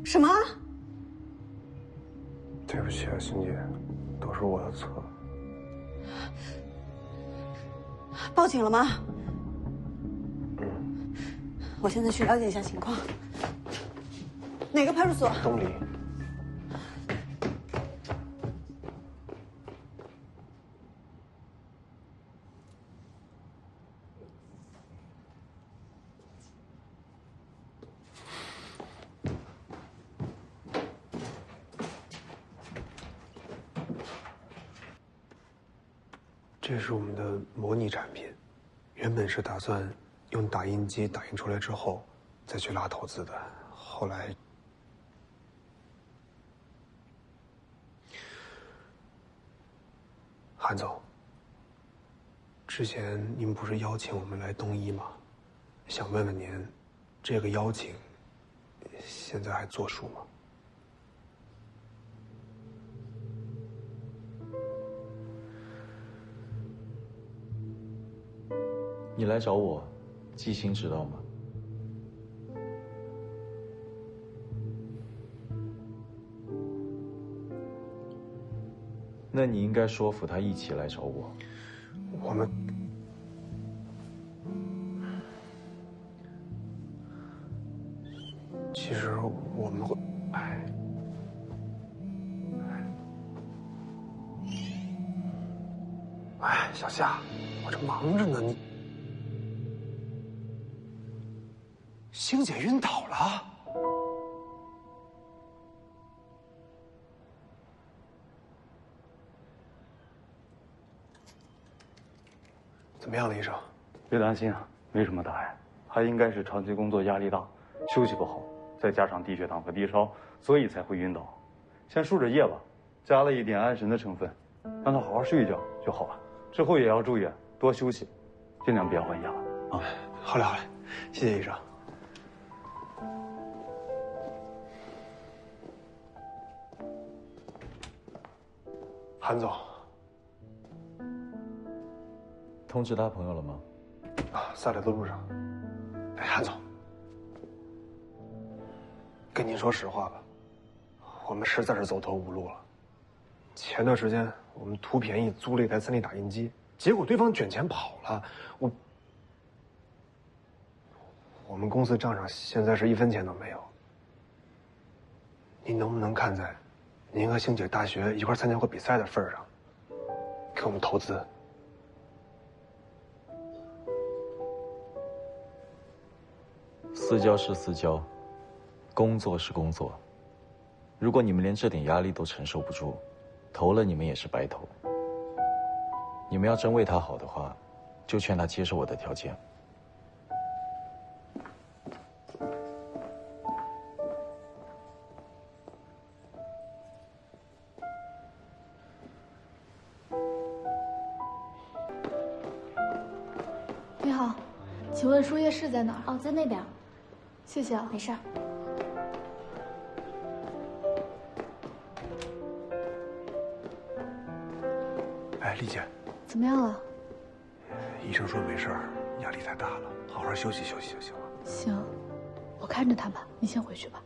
什么？对不起啊，欣姐，都是我的错。报警了吗？我现在去了解一下情况。哪个派出所？东里。这是我们的模拟产品，原本是打算用打印机打印出来之后再去拉投资的，后来韩总，之前您不是邀请我们来东一吗？想问问您，这个邀请现在还作数吗？你来找我，季星知道吗？那你应该说服他一起来找我。我们其实我们会，小夏，我这忙着呢，你星姐晕倒了。怎么样了，医生？别担心啊，没什么大碍，他应该是长期工作压力大，休息不好，再加上低血糖和低烧，所以才会晕倒。先输着液吧，加了一点安神的成分，让他好好睡一觉就好了。之后也要注意多休息，尽量别换药啊。好嘞，好嘞，谢谢医生。韩总。通知他朋友了吗？在来的路上。韩总，跟您说实话吧，我们实在是走投无路了。前段时间我们图便宜租了一台3D 打印机，结果对方卷钱跑了。我们公司账上现在是1分钱都没有。您能不能看在您和星姐大学一块参加过比赛的份上，给我们投资？私交是私交，工作是工作。如果你们连这点压力都承受不住，投了你们也是白投。你们要真为他好的话，就劝他接受我的条件。你好，请问输液室在哪儿？哦，在那边。谢谢啊。没事儿。丽姐，怎么样了？医生说没事儿，压力太大了，好好休息休息就行了。行，我看着他吧，你先回去吧。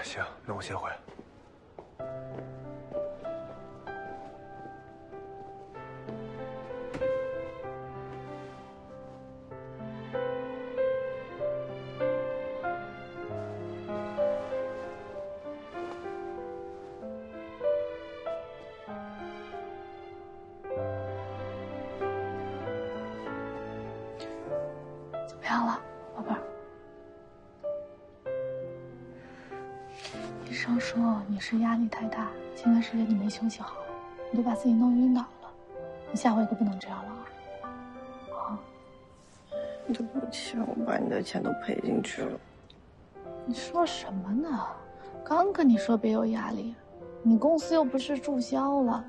行，那我先回。怎么样了，宝贝儿？医生说你是压力太大，前段时间你没休息好，你都把自己弄晕倒了，你下回可不能这样了啊！对不起，我把你的钱都赔进去了。你说什么呢？刚跟你说别有压力，你公司又不是注销了，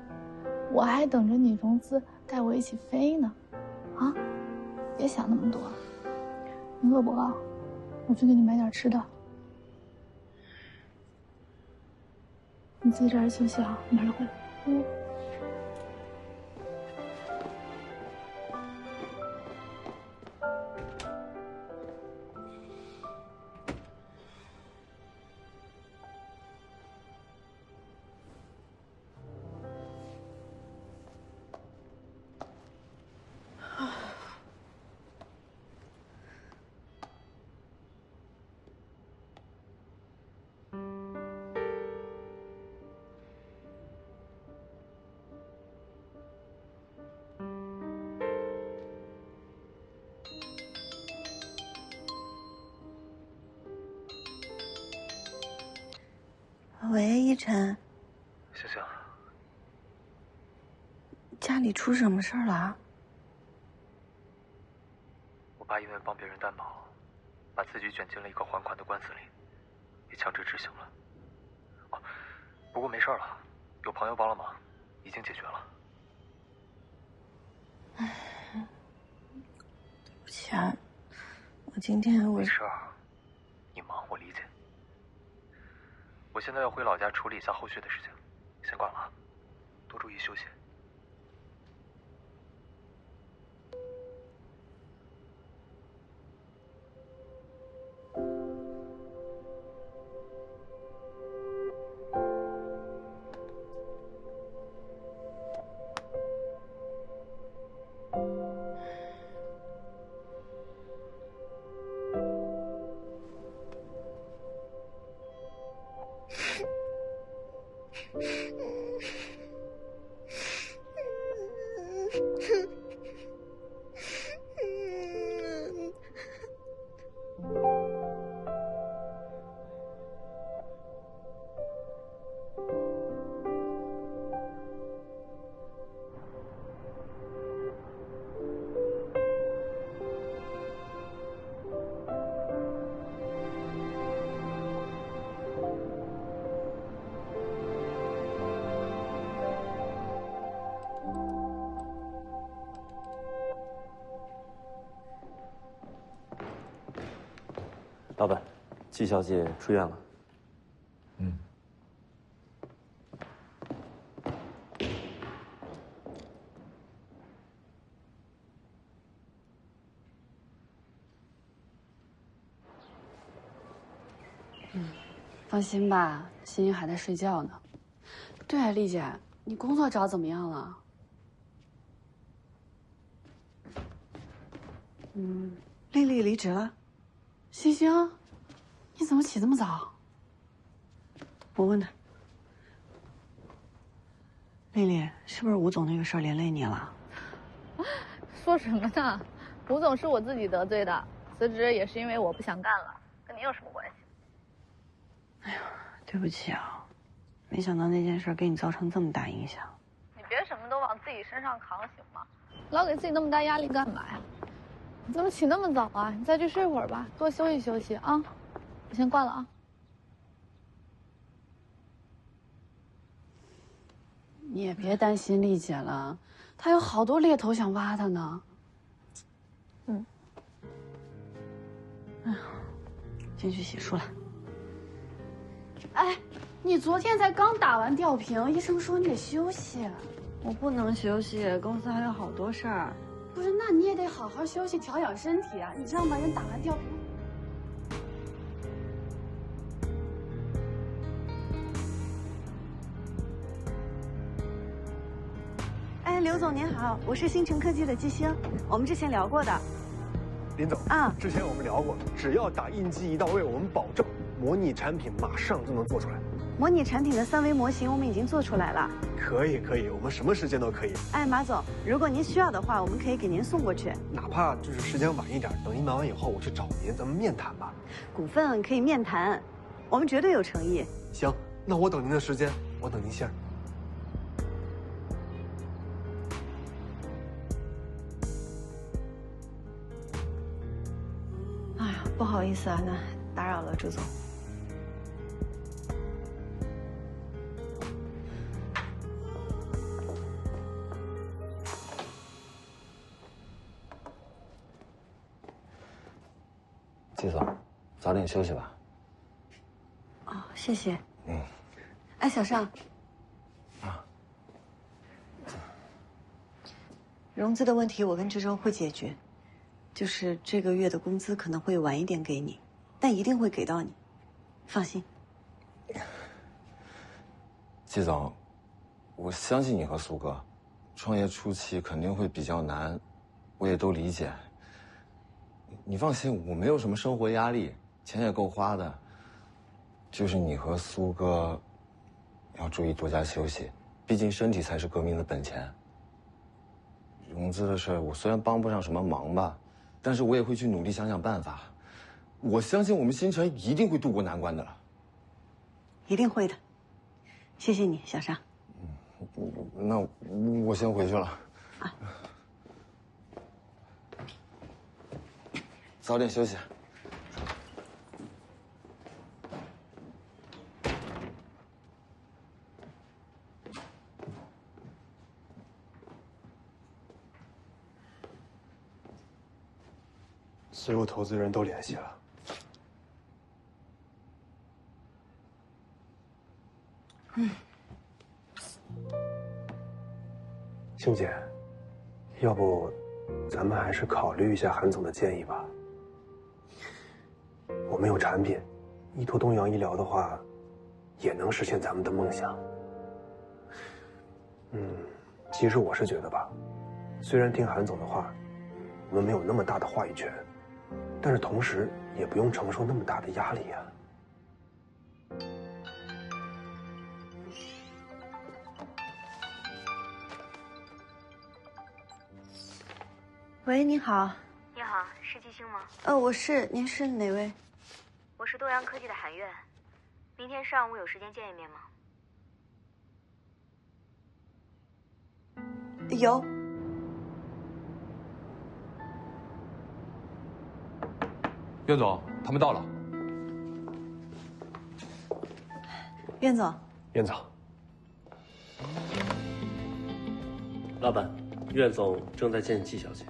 我还等着你融资带我一起飞呢。啊，别想那么多。你饿不饿？我去给你买点吃的。你自己在这儿休息啊，我马上回来。喂，一晨。星星，家里出什么事儿了？我爸因为帮别人担保，把自己卷进了一个还款的官司里，也强制执行了。哦，不过没事了，有朋友帮了忙，已经解决了。对不起啊，我今天没事儿，你忙我理解。我现在要回老家处理一下后续的事情，先挂了啊，多注意休息。老板，季小姐出院了。嗯。放心吧，欣欣还在睡觉呢。对啊，丽姐，你工作找怎么样了？丽丽离职了。欣欣，你怎么起这么早？我问她，丽丽，是不是吴总那个事儿连累你了？说什么呢？吴总是我自己得罪的，辞职也是因为我不想干了，跟你有什么关系？对不起啊，没想到那件事给你造成这么大影响。你别什么都往自己身上扛行吗？老给自己那么大压力干嘛呀？你怎么起那么早啊？你再去睡会儿吧，多休息休息啊。我先挂了啊。你也别担心丽姐了，她有好多猎头想挖她呢。进去洗漱了。哎，你昨天才刚打完吊瓶，医生说你得休息。我不能休息，公司还有好多事儿。不是，那你也得好好休息，调养身体啊！你这样把人打完吊瓶。哎，刘总您好，我是新城科技的季星，我们之前聊过的。林总啊，之前我们聊过，只要打印机一到位，我们保证模拟产品马上就能做出来。模拟产品的3维模型我们已经做出来了。可以，我们什么时间都可以。哎，马总，如果您需要的话，我们可以给您送过去。哪怕就是时间晚一点，等您忙完以后，我去找您，咱们面谈吧。股份可以面谈，我们绝对有诚意。行，那我等您的时间，我等您信儿。哎呀，不好意思啊，那打扰了，朱总。季总，早点休息吧。哦，谢谢。嗯。哎，小尚。啊。融资的问题我跟这周会解决，就是这个月的工资可能会晚一点给你，但一定会给到你，放心。季总，我相信你和苏哥，创业初期肯定会比较难，我也都理解。你放心，我没有什么生活压力，钱也够花的。就是你和苏哥要注意多加休息，毕竟身体才是革命的本钱。融资的事我虽然帮不上什么忙吧，但是我也会去努力想想办法。我相信我们新城一定会渡过难关的了。一定会的。谢谢你，小尚。那我先回去了。啊，早点休息。所有投资人都联系了。庆姐，要不咱们还是考虑一下韩总的建议吧。我们有产品，依托东洋医疗的话，也能实现咱们的梦想。其实我是觉得吧，虽然听韩总的话，我们没有那么大的话语权，但是同时也不用承受那么大的压力呀。喂，你好。你好，是季星吗？我是，您是哪位？我是东洋科技的韩苑，明天上午有时间见一面吗？有。苑总，他们到了。苑总。苑总。老板，苑总正在见季小姐。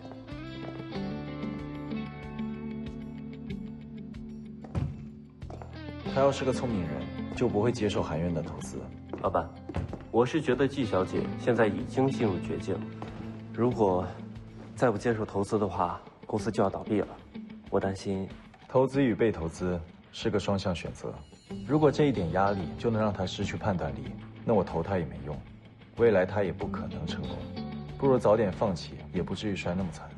他要是个聪明人，就不会接受韩苑的投资。老板，我是觉得季小姐现在已经进入绝境，如果再不接受投资的话，公司就要倒闭了。我担心，投资与被投资是个双向选择。如果这一点压力就能让他失去判断力，那我投他也没用，未来他也不可能成功。不如早点放弃，也不至于摔那么惨。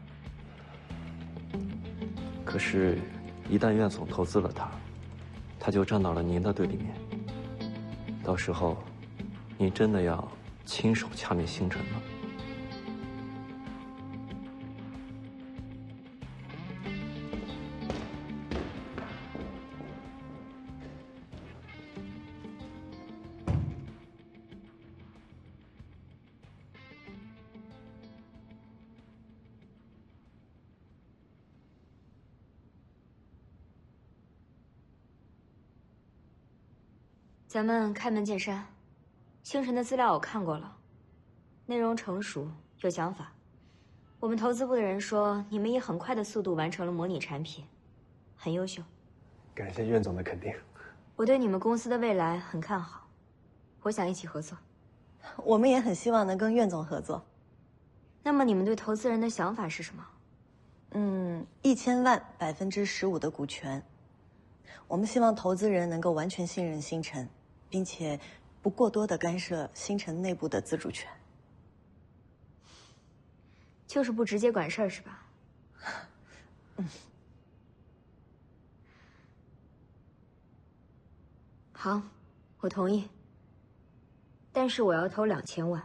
可是，一旦苑总投资了他就站到了您的对立面。到时候，您真的要亲手掐灭星辰吗？咱们开门见山，星辰的资料我看过了，内容成熟，有想法。我们投资部的人说，你们以很快的速度完成了模拟产品，很优秀。感谢苑总的肯定。我对你们公司的未来很看好，我想一起合作。我们也很希望能跟苑总合作。那么你们对投资人的想法是什么？1000万15%的股权。我们希望投资人能够完全信任星辰，并且不过多的干涉星辰内部的自主权。就是不直接管事儿是吧？好，我同意。但是我要投2000万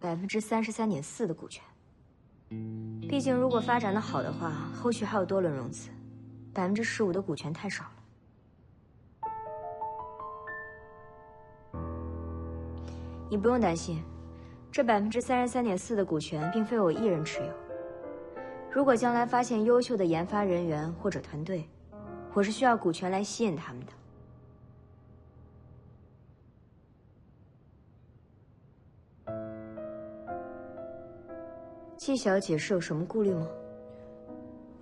，33.4%的股权。毕竟如果发展的好的话，后续还有多轮融资，15%的股权太少了。你不用担心，这33.4%的股权并非我一人持有。如果将来发现优秀的研发人员或者团队，我是需要股权来吸引他们的。季小姐是有什么顾虑吗？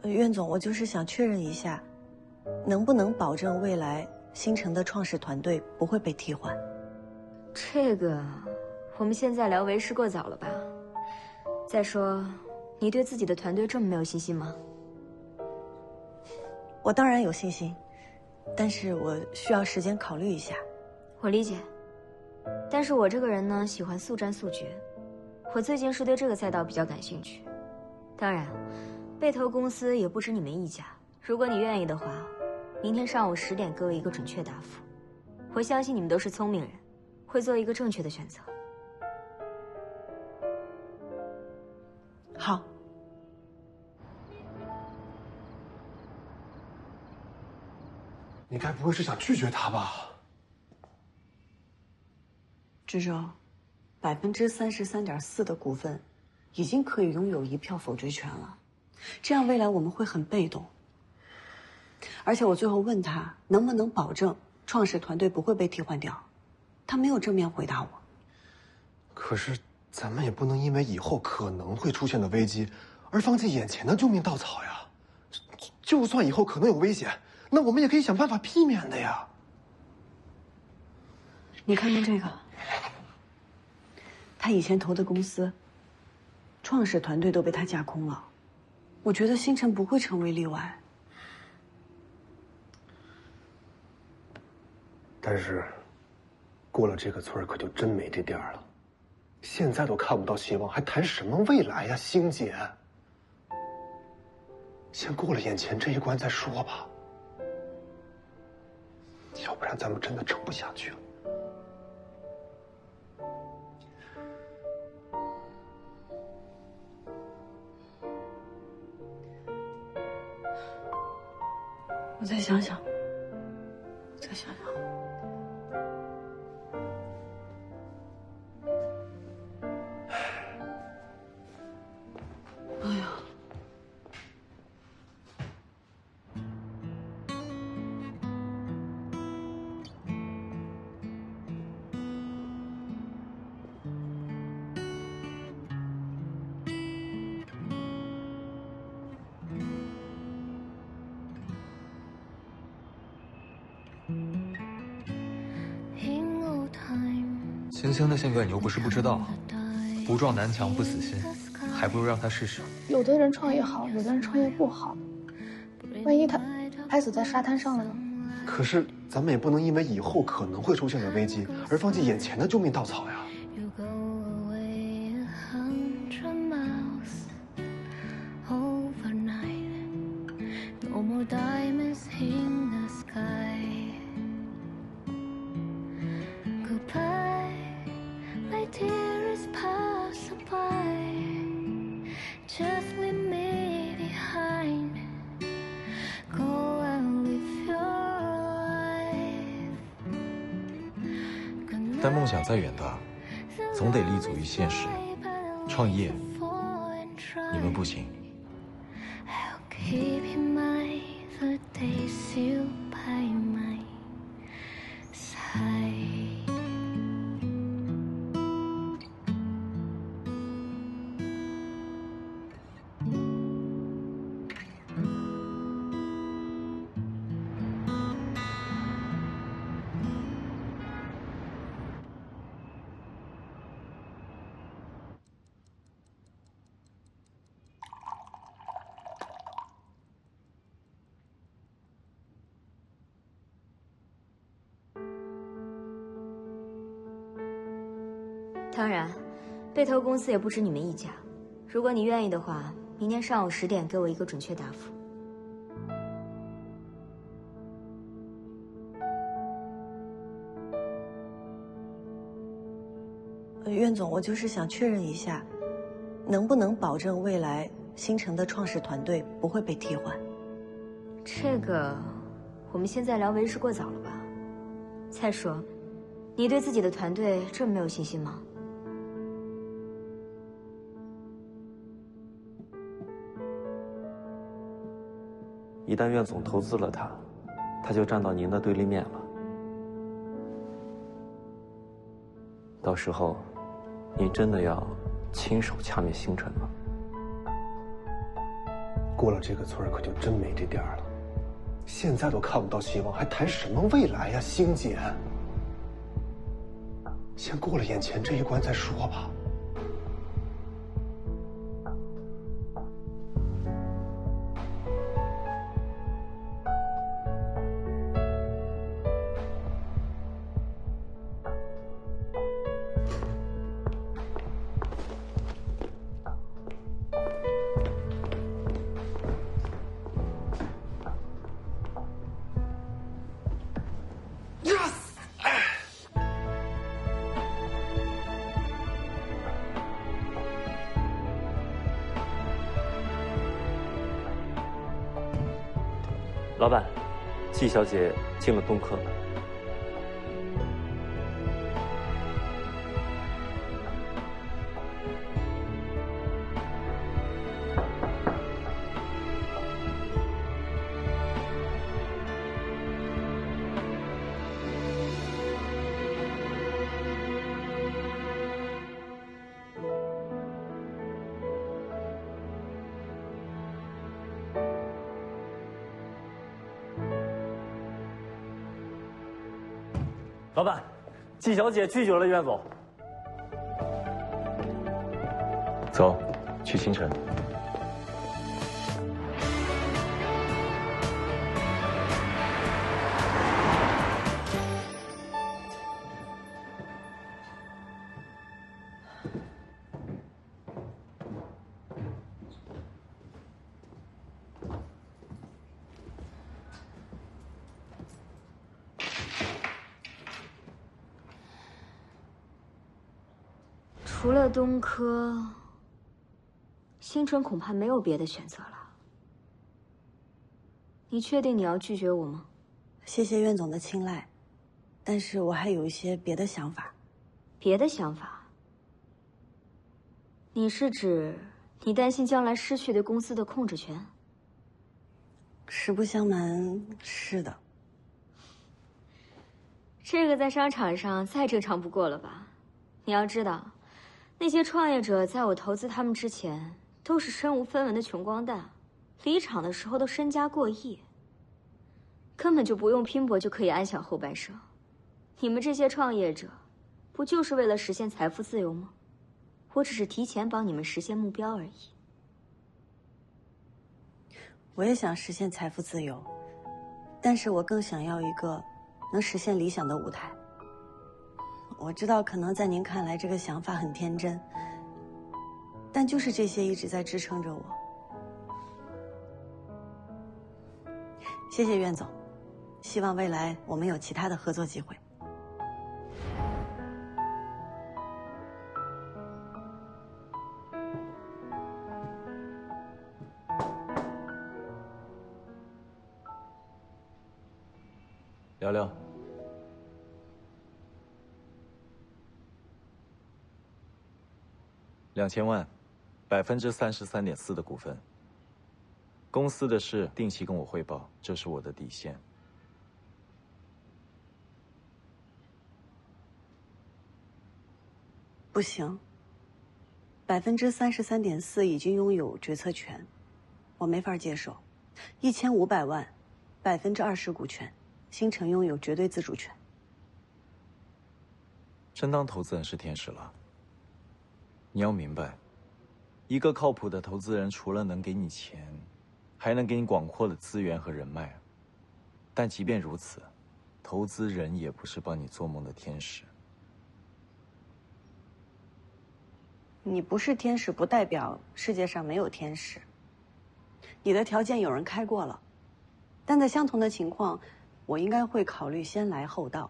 苑总，我就是想确认一下，能不能保证未来星辰的创始团队不会被替换？这个，我们现在聊为时过早了吧？再说，你对自己的团队这么没有信心吗？我当然有信心，但是我需要时间考虑一下。我理解，但是我这个人呢，喜欢速战速决。我最近是对这个赛道比较感兴趣。当然，被投公司也不止你们一家。如果你愿意的话，明天上午10点给我一个准确答复。我相信你们都是聪明人，会做一个正确的选择。好。你该不会是想拒绝他吧？至少33.4%的股份，已经可以拥有1票否决权了。这样未来我们会很被动。而且我最后问他能不能保证创始团队不会被替换掉，他没有正面回答我。可是咱们也不能因为以后可能会出现的危机，而放弃眼前的救命稻草呀。就算以后可能有危险，那我们也可以想办法避免的呀。你看看这个，他以前投的公司，创始团队都被他架空了。我觉得星辰不会成为例外。但是，过了这个村可就真没这店了。现在都看不到希望，还谈什么未来呀，星姐？先过了眼前这一关再说吧，要不然咱们真的撑不下去了。我再想想，再想想。哎呀，星星的性格你又不是不知道，不撞南墙不死心，还不如让他试试。有的人创业好，有的人创业不好，万一他拍死在沙滩上了呢？可是咱们也不能因为以后可能会出现的危机而放弃眼前的救命稻草呀。但梦想再远大，总得立足于现实。创业，你们不行。当然，被投公司也不止你们一家。如果你愿意的话，明天上午10点给我一个准确答复。苑总，我就是想确认一下，能不能保证未来星辰的创始团队不会被替换？这个，我们现在聊为时过早了吧？再说，你对自己的团队这么没有信心吗？一旦苑总投资了他，他就站到您的对立面了。到时候，您真的要亲手掐灭星辰吗？过了这个村可就真没这店了。现在都看不到希望，还谈什么未来呀，星姐？先过了眼前这一关再说吧。老板，季小姐进了东客。老板，季小姐拒绝了苑总。走，去星辰。除了东科，星辰恐怕没有别的选择了。你确定你要拒绝我吗？谢谢苑总的青睐，但是我还有一些别的想法。别的想法？你是指你担心将来失去对公司的控制权？实不相瞒，是的。这个在商场上再正常不过了吧？你要知道。那些创业者在我投资他们之前，都是身无分文的穷光蛋，离场的时候都身家过亿，根本就不用拼搏就可以安享后半生。你们这些创业者，不就是为了实现财富自由吗？我只是提前帮你们实现目标而已。我也想实现财富自由，但是我更想要一个能实现理想的舞台。我知道，可能在您看来这个想法很天真，但就是这些一直在支撑着我。谢谢苑总，希望未来我们有其他的合作机会。聊聊。2000万，33.4%的股份。公司的事定期跟我汇报，这是我的底线。不行，33.4%已经拥有决策权，我没法接受。1500万，20%股权，星辰拥有绝对自主权。真当投资人是天使了？你要明白，一个靠谱的投资人除了能给你钱，还能给你广阔的资源和人脉。但即便如此，投资人也不是帮你做梦的天使。你不是天使，不代表世界上没有天使。你的条件有人开过了，但在相同的情况，我应该会考虑先来后到。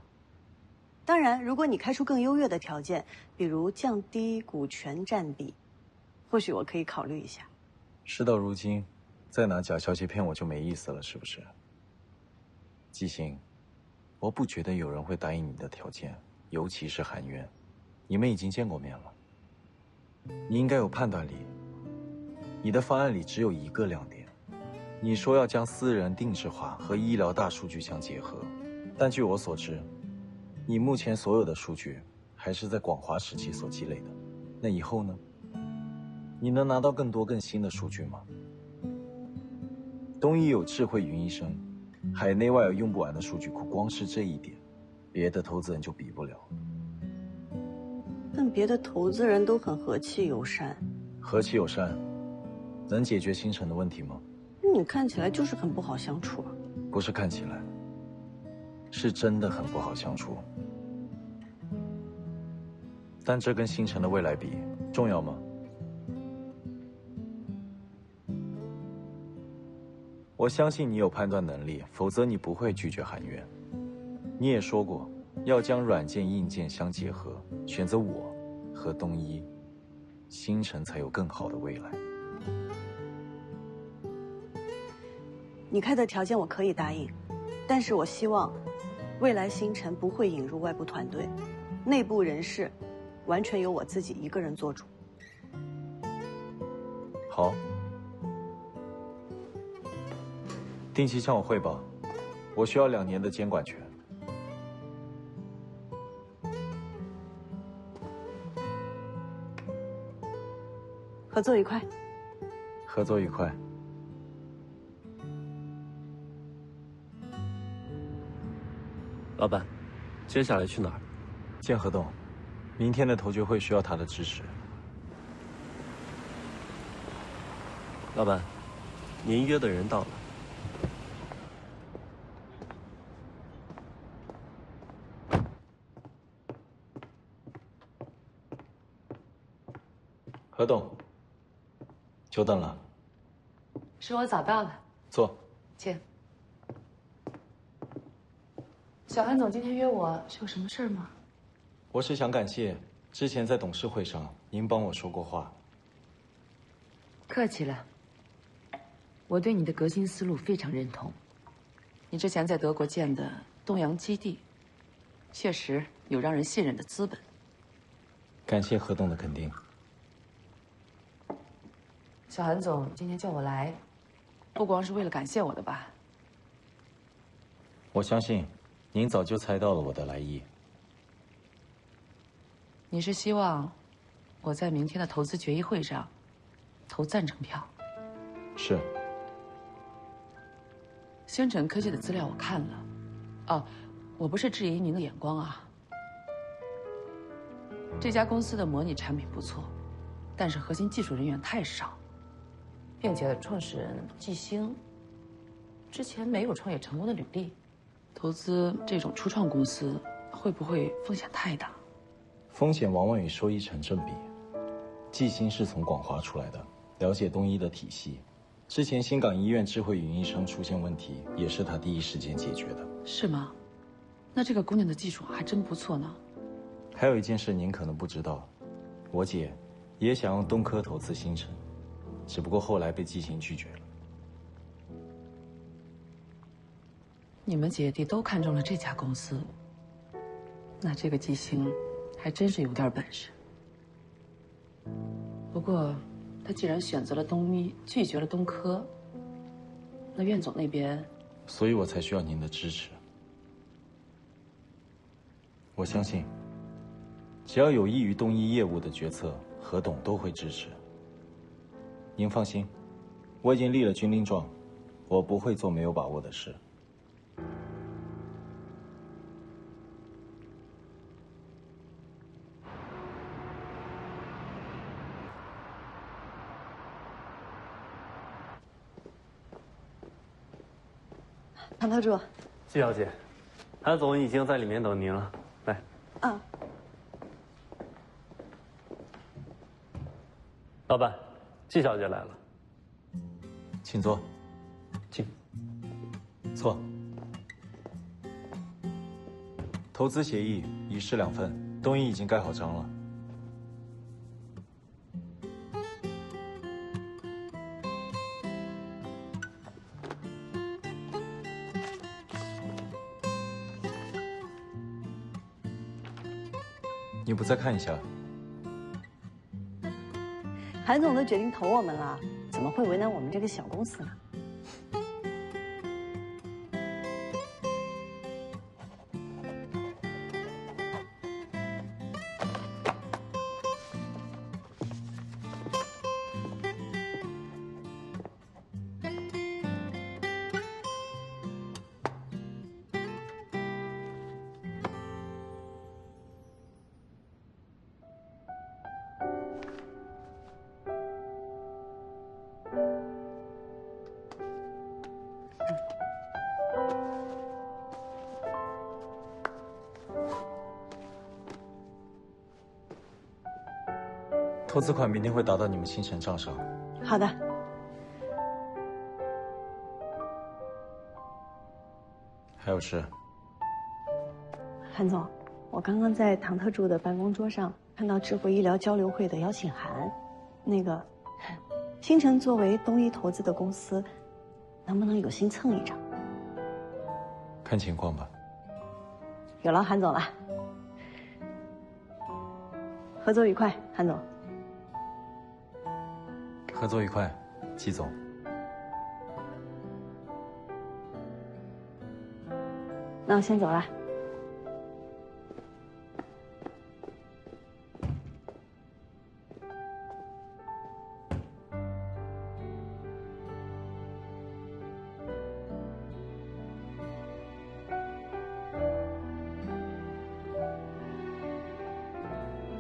当然，如果你开出更优越的条件，比如降低股权占比，或许我可以考虑一下。事到如今，再拿假消息骗我就没意思了，是不是？季星，我不觉得有人会答应你的条件，尤其是韩渊，你们已经见过面了。你应该有判断力。你的方案里只有一个亮点，你说要将私人定制化和医疗大数据相结合，但据我所知，你目前所有的数据还是在广华时期所积累的。那以后呢？你能拿到更多更新的数据吗？东医有智慧云医生，海内外有用不完的数据库，光是这一点，别的投资人就比不了。但别的投资人都很和气友善。和气友善，能解决星辰的问题吗？你看起来就是很不好相处啊。不是看起来，是真的很不好相处。但这跟星辰的未来比，重要吗？我相信你有判断能力，否则你不会拒绝韩渊。你也说过，要将软件硬件相结合，选择我和东一，星辰才有更好的未来。你开的条件我可以答应，但是我希望未来星辰不会引入外部团队，内部人事完全由我自己一个人做主。好，定期向我汇报，我需要2年的监管权。合作愉快。合作愉快。老板，接下来去哪儿？见何董，明天的投决会需要他的支持。老板，您约的人到了。何董，久等了。是我早到了，坐。请。小韩总今天约我是有什么事儿吗？我是想感谢之前在董事会上您帮我说过话。客气了。我对你的革新思路非常认同。你之前在德国建的东洋基地，确实有让人信任的资本。感谢何董的肯定。小韩总今天叫我来，不光是为了感谢我的吧？我相信，您早就猜到了我的来意。你是希望我在明天的投资决议会上投赞成票？是。星辰科技的资料我看了，哦，我不是质疑您的眼光啊。这家公司的模拟产品不错，但是核心技术人员太少，并且创始人季星之前没有创业成功的履历，投资这种初创公司会不会风险太大？风险往往与收益成正比。季星是从广华出来的，了解东医的体系。之前新港医院智慧云医生出现问题，也是他第一时间解决的。是吗？那这个姑娘的技术还真不错呢。还有一件事您可能不知道，我姐也想用东科投资星辰，只不过后来被季星拒绝了。你们姐弟都看中了这家公司，那这个季星还真是有点本事。不过，他既然选择了东医，拒绝了东科，那苑总那边……所以我才需要您的支持。我相信，只要有益于东医业务的决策，何董都会支持。您放心，我已经立了军令状，我不会做没有把握的事。唐特助，季小姐，韩总已经在里面等您了，来。啊。老板，季小姐来了，请坐。请。坐。投资协议一式2份，东医已经盖好章了。你不再看一下？韩总都决定投我们了，怎么会为难我们这个小公司呢？投资款明天会打到你们星辰账上。好的。还有事？韩总，我刚刚在唐特助的办公桌上看到智慧医疗交流会的邀请函，那个，星辰作为东医投资的公司，能不能有幸蹭一张？看情况吧。有劳韩总了。合作愉快，韩总。合作愉快，季总。那我先走了。